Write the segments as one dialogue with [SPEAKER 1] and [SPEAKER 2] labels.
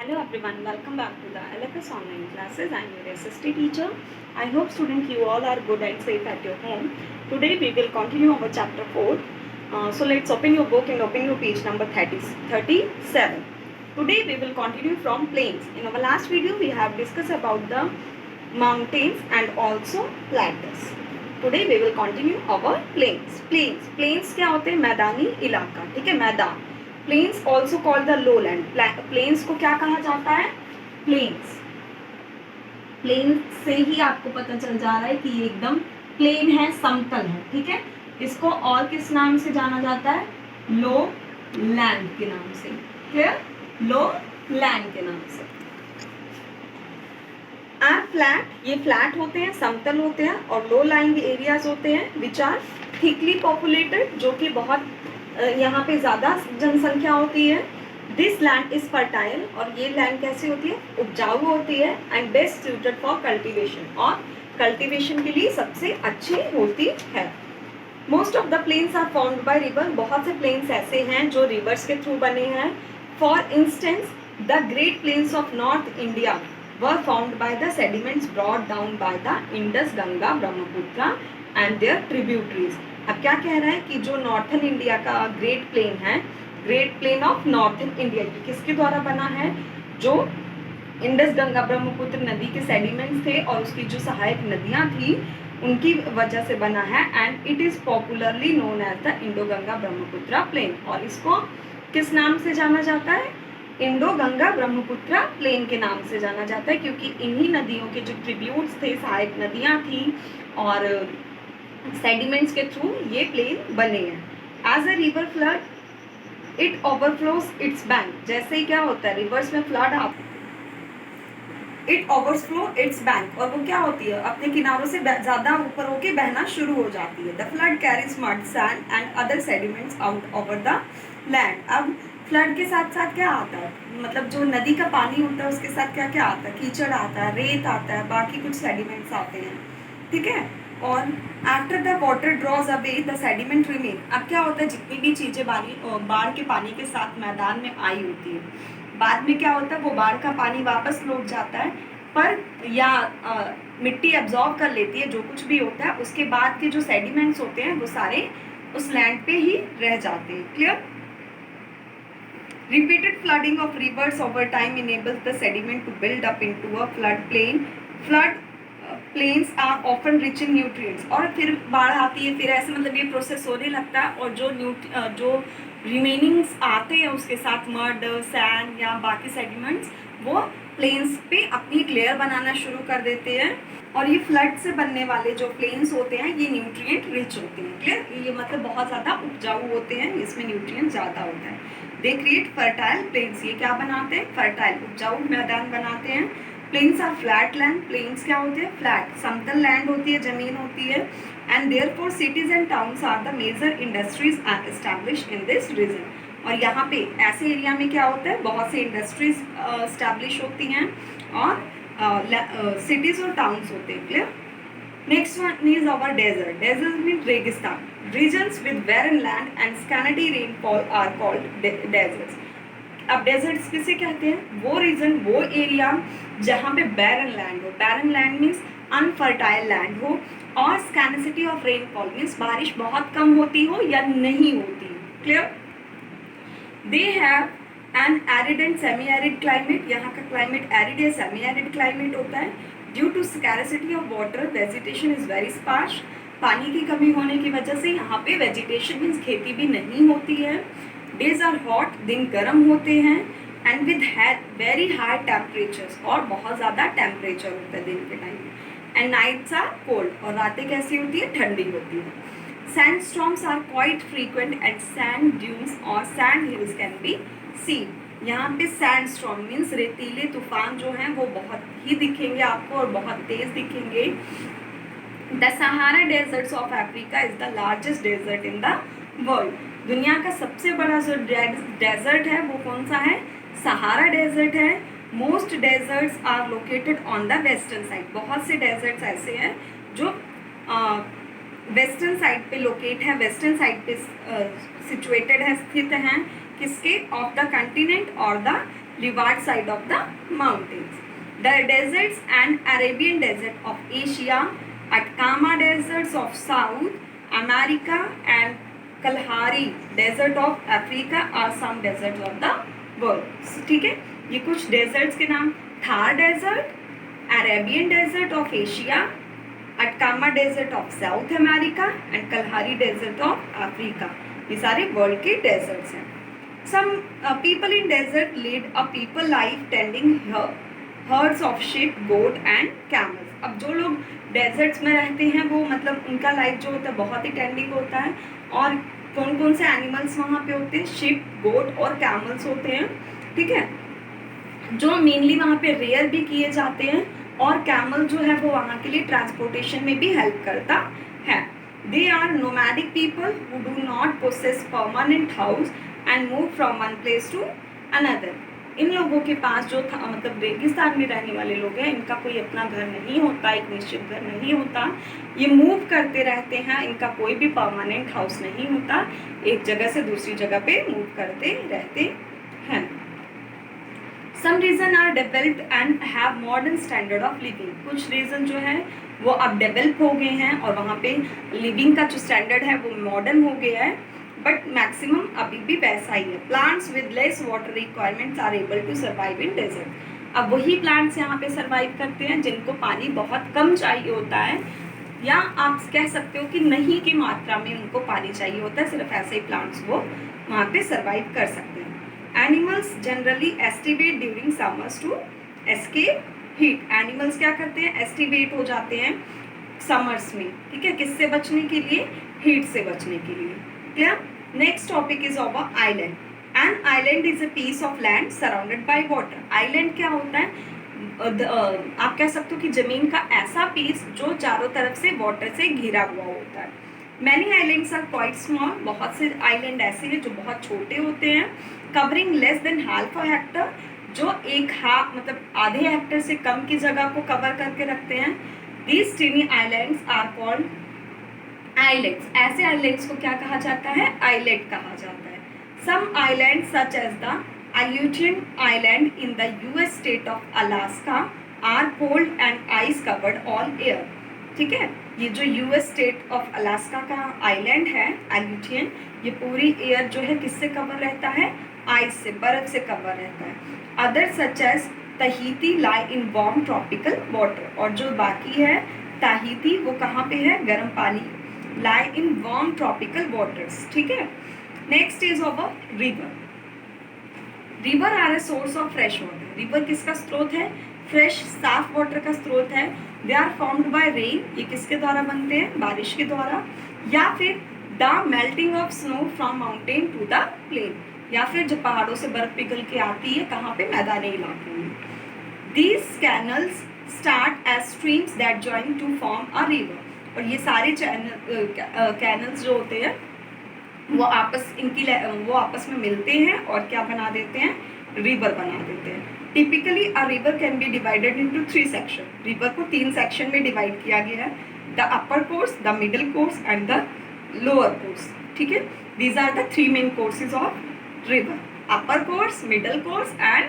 [SPEAKER 1] Hello everyone, welcome back to the LFS online classes. I am your SST teacher. I hope students you all are good and safe at your home. Today we will continue our chapter 4. So let's open your book and open your page number 37. Today we will continue from plains. In our last video we have discussed about the mountains and also plateaus. Today we will continue our plains. Plains क्या होते हैं? मैदानी इलाका, ठीक है, मैदान. Plains also called the low land. Plains को क्या कहा जाता है? प्लेन्स. प्लेन से ही आपको पता चल जा रहा है कि ये एकदम प्लेन है, समतल है, ठीक है. इसको और किस नाम से जाना जाता है? लो लैंड के नाम से. क्लियर? लो लैंड के नाम से. फ्लैट, ये फ्लैट होते हैं, समतल होते हैं, और लो लाइंग एरियाज होते हैं विच आर थिकली पॉपुलेटेड, जो कि बहुत यहाँ पे ज़्यादा जनसंख्या होती है. दिस लैंड इज़ फर्टाइल, और ये लैंड कैसी होती है? उपजाऊ होती है. And best suited for cultivation, और कल्टीवेशन के लिए सबसे अच्छी होती है. Most of the plains are formed by river. बहुत से प्लेन्स ऐसे हैं जो रिवर्स के थ्रू बने हैं. For instance the great plains of north India were formed by the sediments brought down by the Indus, Ganga, Brahmaputra and their tributaries. अब क्या कह रहा है कि जो नॉर्थन इंडिया का ग्रेट प्लेन है, great plain of northern India, ये किसके द्वारा बना है? जो इंडस, गंगा, ब्रह्मपुत्र नदी के सेडिमेंट्स थे और उसकी जो सहायक नदियां थी उनकी वजह से बना है. And it is popularly known as the Indo Ganga Brahmaputra plain. और इसको किस नाम से जाना जाता है? इंडो गंगा ब्रह्मपुत्र प्लेन के नाम से जाना जाता है, क्योंकि इन्हीं नदियों के जो ट्रिब्यूट्स थे, सहायक नदियाँ थी और सेडिमेंट्स के थ्रू ये प्लेन बने हैं. As a river flood it overflows its bank. जैसे ही क्या होता है, रिवर्स में फ्लड आता है, इट ओवरफ्लो इट्स बैंक, और वो क्या होती है? अपने किनारों से ज़्यादा ऊपर होके बहना शुरू हो जाती है. The flood carries mud, sand and other sediments out over the land. अब फ्लड के साथ साथ क्या आता है? मतलब जो नदी का पानी होता है उसके साथ क्या क्या आता है? कीचड़ आता है, रेत आता है, बाकी कुछ सेडिमेंट्स आते हैं, ठीक है. और after the water draws away the sediment remain. अब क्या होता है? जितनी भी चीज़ें बाढ़ के पानी के साथ मैदान में आई होती है, बाद में क्या होता है? वो बाढ़ का पानी वापस लौट जाता है, पर या मिट्टी एब्जॉर्ब कर लेती है जो कुछ भी होता है. उसके बाद के जो सेडिमेंट्स होते हैं वो सारे उस लैंड पे ही रह जाते हैं. Clear? Repeated flooding of rivers over time enables the sediment to build up into a flood plain. Flood plains are often rich in nutrients. और फिर बाढ़ आती है, फिर ऐसे मतलब ये प्रोसेस होने लगता है, और जो रिमेनिंग्स आते हैं उसके साथ मड, सैंड या बाकी सेडिमेंट्स, वो प्लेन्स पे अपनी एक लेयर बनाना शुरू कर देते हैं. और ये फ्लड से बनने वाले जो प्लेन्स होते हैं ये न्यूट्रिएंट रिच होते हैं. क्लियर? ये मतलब बहुत ज़्यादा उपजाऊ होते हैं, इसमें न्यूट्रिएंट ज़्यादा होता है. They create fertile plains. ये क्या बनाते हैं? फर्टाइल, उपजाऊ मैदान बनाते हैं. Plains are flat land. Plains क्या होते हैं? फ्लैट, समतल लैंड होती है, जमीन होती है. And therefore cities and towns are the major industries are established in this region. और यहाँ पे ऐसे एरिया में क्या होता है? बहुत सी इंडस्ट्रीज एस्टैब्लिश होती हैं और सिटीज और टाउन्स होते हैं. Clear? Next one is our desert. Desert mean रेगिस्तान. Regions with barren land and scanty rainfall are called deserts. अब डेजर्ट्स किसे कहते हैं? वो रीजन, वो एरिया जहाँ पे बैरन लैंड हो. Barren land means unfertile land हो, और स्कैनिसिटी ऑफ रेनफॉल मीन्स बारिश बहुत कम होती हो या नहीं होती. Clear? They have an arid and semi arid climate. यहाँ का क्लाइमेट एरिड या सेमी एरिड क्लाइमेट होता है. Due to scarcity of water vegetation is very sparse. पानी की कमी होने की वजह से यहाँ पे वेजिटेशन मीन्स खेती भी नहीं होती है. डेज आर हॉट, दिन गर्म होते हैं. And with very high temperatures, और बहुत ज़्यादा टेम्परेचर होता है दिन के time. And nights are cold, और रातें कैसी होती है? ठंडी होती है. Sand storms are quite frequent and sand dunes और sand hills can be seen. यहाँ पे सैंड स्टॉर्म मीन्स रेतीले तूफान जो हैं वो बहुत ही दिखेंगे आपको, और बहुत तेज दिखेंगे. The Sahara deserts of Africa is the largest desert in the world. दुनिया का सबसे बड़ा जो डेजर्ट है वो कौन सा है? सहारा डेजर्ट है. Most deserts are located on the western side. बहुत से डेजर्ट्स ऐसे हैं जो वेस्टर्न साइड पे लोकेट है, वेस्टर्न साइड पे सिचुएटेड है, स्थित हैं. किसके? ऑफ द कंटिनेंट और the leeward side of the mountains. The deserts and Arabian desert of Asia, Atacama deserts of South America and Kalahari desert of Africa are some deserts of the world. ठीक है, ये कुछ deserts के नाम: Thar desert, Arabian desert of Asia, Atacama desert of South America and Kalahari desert of Africa. ये सारे world के deserts हैं. Some people in desert lead a people life tending herds of sheep, goat and camels. अब जो लोग desserts में रहते हैं वो मतलब उनका लाइफ जो होता है बहुत ही टेंडिंग होता है. और कौन कौन से एनिमल्स वहाँ पे होते हैं? शिप, गोट और कैमल्स होते हैं. ठीक है, जो मेनली वहाँ पे रेयर भी किए जाते हैं. और कैमल जो है वो वहाँ के लिए ट्रांसपोर्टेशन में भी हेल्प करता है. They are nomadic people who do not possess permanent house and move from one place to another. इन लोगों के पास जो था मतलब रेगिस्तान में रहने वाले लोग हैं, इनका कोई अपना घर नहीं होता, एक निश्चित घर नहीं होता. ये मूव करते रहते हैं, इनका कोई भी परमानेंट हाउस नहीं होता, एक जगह से दूसरी जगह पे मूव करते रहते हैं. Some region are developed and have modern standard of living. कुछ रीजन जो है वो अब डेवलप हो गए हैं और वहाँ पे लिविंग का जो स्टैंडर्ड है वो मॉडर्न हो गया है, बट मैक्सिमम अभी भी वैसा ही है. Plants with less water requirements are able to survive in desert. अब वही प्लांट्स यहाँ पे सर्वाइव करते हैं जिनको पानी बहुत कम चाहिए होता है, या आप कह सकते हो कि नहीं की मात्रा में उनको पानी चाहिए होता है. सिर्फ ऐसे ही प्लांट्स वो वहाँ पे सर्वाइव कर सकते हैं. Animals generally aestivate during summers to escape heat. Animals क्या करते हैं? एस्टिवेट हो जाते हैं समर्स में. ठीक है, किससे बचने के लिए? हीट से बचने के लिए. Clear? Next topic is of island. An island is a piece of land surrounded by water. Island क्या होता है? आप कह सकते हो कि जमीन का ऐसा पीस जो चारों तरफ से वाटर से घिरा हुआ होता है. Many islands are quite small. बहुत से आइलैंड ऐसे हैं जो बहुत छोटे होते हैं. Covering less than half a Hector. जो एक हाफ मतलब आधे हेक्टर से कम की जगह को कवर करके रखते हैं. These tiny islands are called islets. ऐसे आइलैंड्स को क्या कहा जाता है? आइलेट कहा जाता है. Some island such as the Aleutian Island in the US state of Alaska are cold and ice covered all year. ठीक है, ये जो US स्टेट ऑफ अलास्का का आइलैंड है Aleutian, ये पूरी एयर जो है किससे कवर रहता है? आइस से, बर्फ से कवर रहता है. Other such as Tahiti lie in warm tropical water. और जो बाकी है ताहिती वो कहाँ पे है? गर्म पानी. Lie in warm tropical waters. ठीक है. Next is of a river. River are a source of fresh water. River किसका स्रोत है? फ्रेश साफ वाटर का स्रोत है. They are formed by rain. ये किसके द्वारा बनते हैं? बारिश के द्वारा. या फिर the melting of snow from mountain to the plain. या फिर जब पहाड़ों से बर्फ पिघल के आती है कहाँ पे? मैदानी इलाकों में. These canals start as streams that join to form a river. और ये सारे कैनल्स जो होते हैं वो आपस में मिलते हैं और क्या बना देते हैं? रिवर बना देते हैं. Typically a river can be divided into 3 section. River को 3 सेक्शन में डिवाइड किया गया है. The upper course, the middle course and the lower course. ठीक है, these are the 3 main courses of river. Upper course, middle course and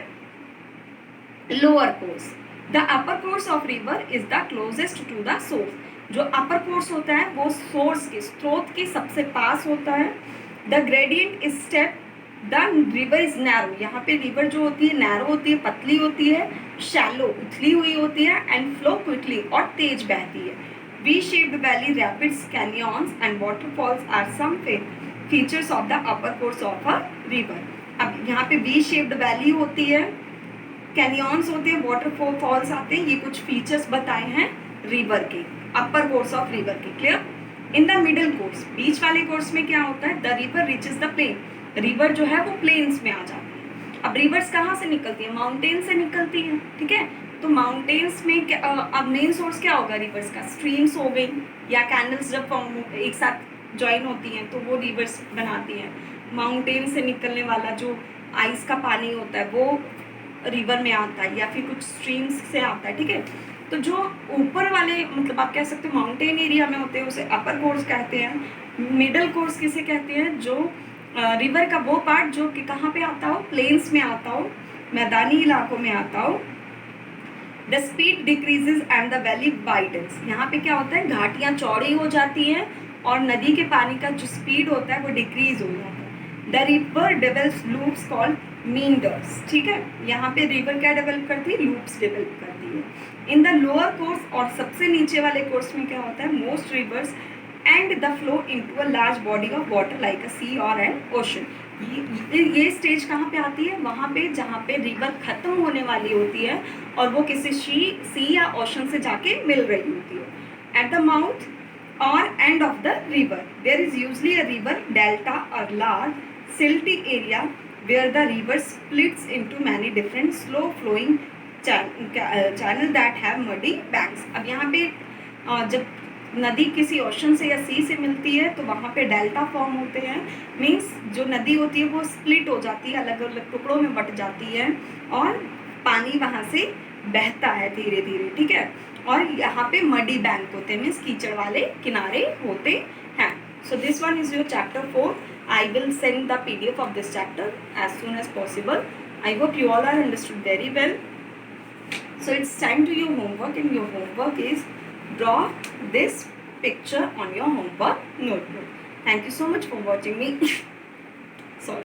[SPEAKER 1] lower course. The upper course of river is the closest to the source. जो upper course होता है वो source के, स्रोत के सबसे पास होता है. The gradient is step. The river is narrow. यहाँ पे रिवर जो होती है नैरो होती है, पतली होती है, शैलो उथली हुई होती है एंड फ्लो क्विकली और तेज बहती है. V shaped valley, rapids, canyons and waterfalls are some features of the upper course of a river. अब यहाँ पे वी शेप्ड वैली होती है, कैनियंस होते हैं, वाटरफॉल्स आते हैं. ये कुछ फीचर्स बताए हैं रिवर के, अपर कोर्स ऑफ रिवर के. Clear? In the middle course, बीच वाले कोर्स में क्या होता है? The river reaches the plain. River जो है वो प्लेन्स में आ जाती है. अब रिवर्स कहाँ से निकलती है? माउंटेन से निकलती है. ठीक है, तो माउंटेन्स में क्या अब मेन सोर्स क्या होगा रिवर्स का? स्ट्रीम्स हो गई या कैनल्स जब एक साथ ज्वाइन होती हैं तो वो रिवर्स बनाती हैं. माउंटेन से निकलने वाला जो आइस का पानी होता है वो रिवर में आता है या फिर कुछ स्ट्रीम्स से आता है. ठीक है, तो जो ऊपर वाले मतलब आप कह सकते हो माउंटेन एरिया में होते हैं उसे अपर कोर्स कहते हैं. मिडल कोर्स किसे कहते हैं? जो रिवर का वो पार्ट जो कि कहाँ पे आता हो? प्लेन्स में आता हो. मैदानी इलाकों में आता हूँ, the speed decreases and the valley widens. यहाँ पे क्या होता है, घाटियाँ चौड़ी हो जाती हैं और नदी के पानी का जो स्पीड होता है वो डिक्रीज हो जाता है। The river develops loops called meanders, ठीक है। यहाँ पे रिवर क्या डेवलप करती है, लूप्स डेवलप करती है। इन द लोअर कोर्स, और सबसे नीचे वाले कोर्स में क्या होता है, most rivers and the flow into a large body of water like a sea or an ocean. ये स्टेज कहाँ पे आती है, वहाँ पे जहाँ पे रिवर खत्म होने वाली होती है और वो किसी सी या ओशन से जाके मिल रही होती है। At the mouth or end of the river there is usually a river delta or large silty area where the river splits into many different slow flowing channel that have muddy banks. अब यहाँ पे जब नदी किसी ocean से या सी से मिलती है तो वहाँ पे डेल्टा फॉर्म होते हैं, मीन्स जो नदी होती है वो स्प्लिट हो जाती है, अलग अलग टुकड़ों में बट जाती है और पानी वहाँ से बहता है धीरे धीरे, ठीक है। और यहाँ पे मडी बैंक होते हैं, मीन्स कीचड़ वाले किनारे होते हैं। So this one is your chapter 4. I will send the PDF of this chapter as soon as possible. I hope you all are understood very well. So it's time to your homework, and your homework is draw this picture on your homework notebook. Thank you so much for watching me. Sorry.